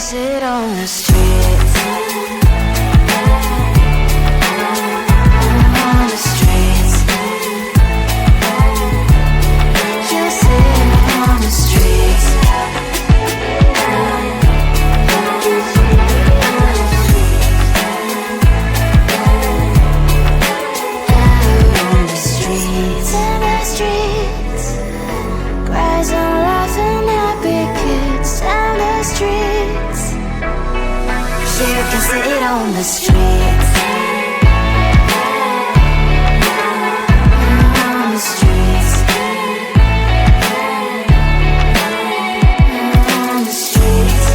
sit on the streets. On the streets. You sit on the streets. On the streets, in the streets, cries and laughing happy kids down the streets. You can sit on the streets. On the streets. On the streets.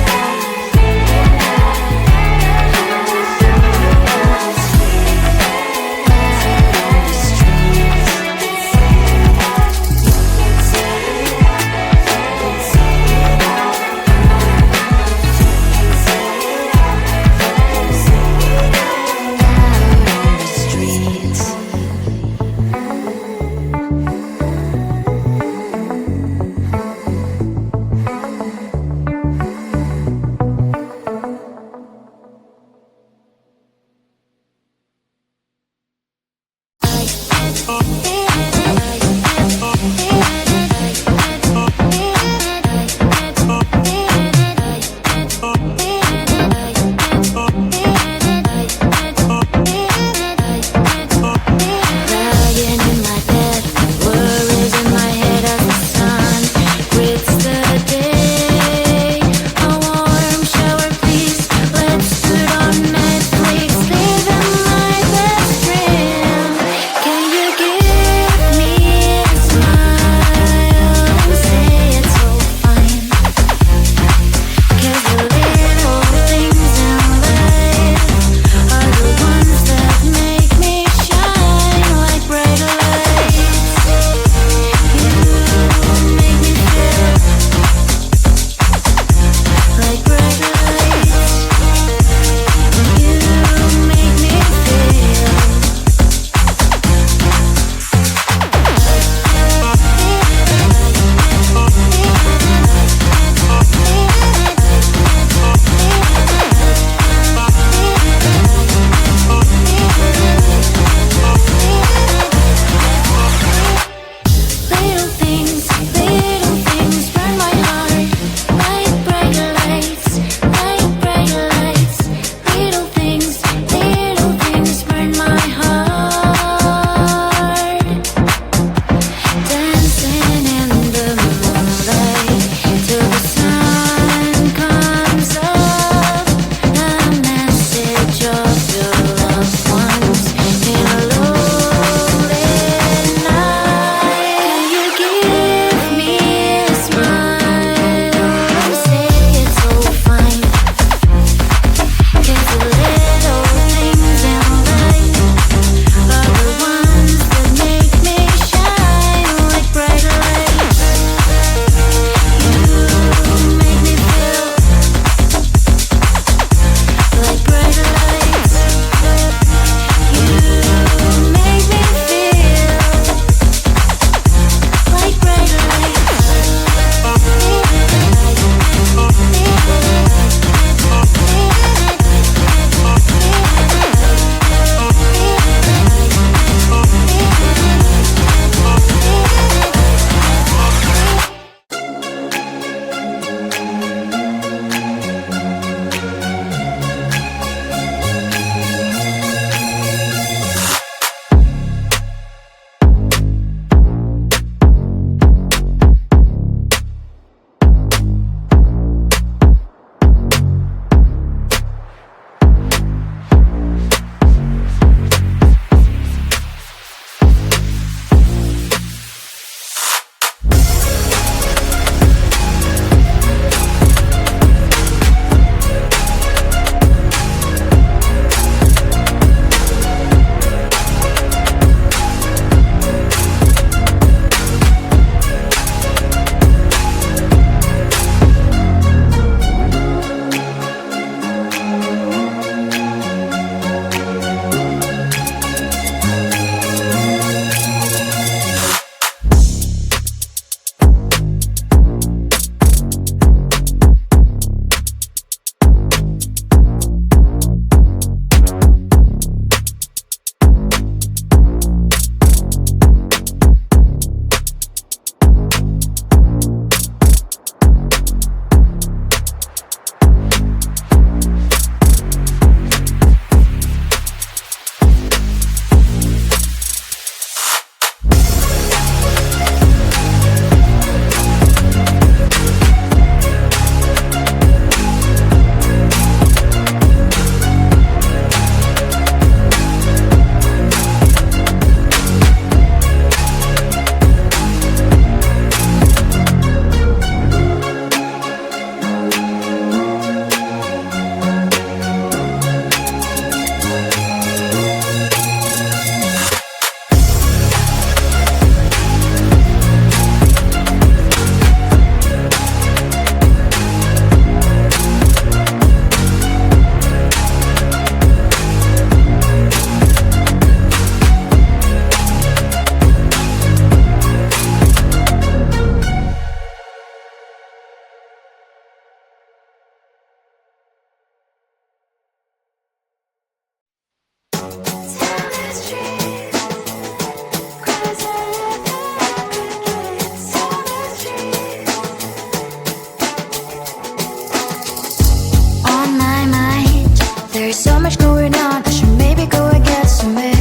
There's so much going on, I should maybe go and get some air.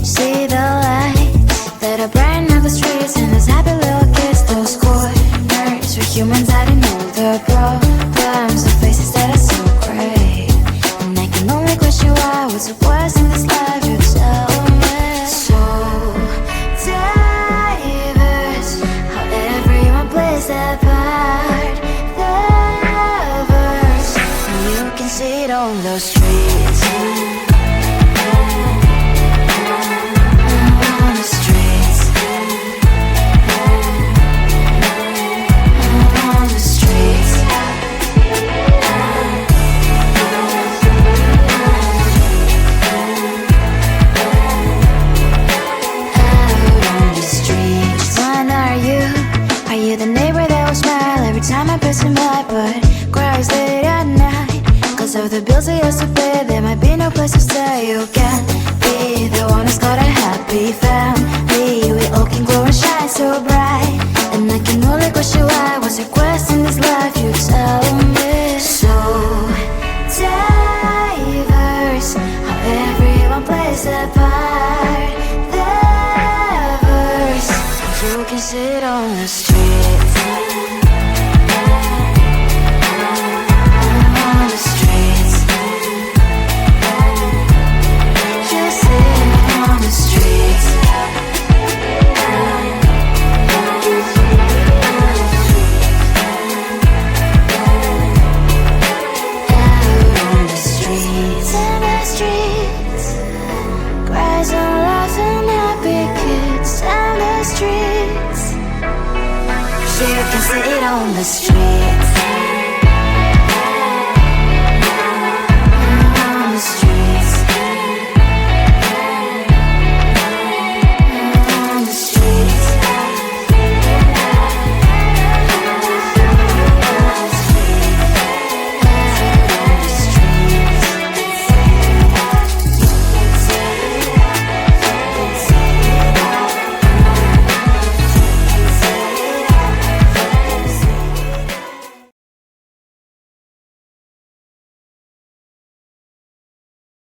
See the lights that are brighten up the streets, and those happy little kids, those corners where humans hiding all the problems, the faces that are so gray. And I can only question why, what's the worst in this life, you tell me. So diverse, how everyone plays their part. The verse, and you can see it on those streets. On the streets. On the streets. One, are you the neighbor that will smile every time I pass him by, but cries late at night? Cause of the bills he has to pay, there might be no place to stay. You can't be the one who's got a happy family. We all can glow and shine so bright, and I can only question why, what's your quest in this life?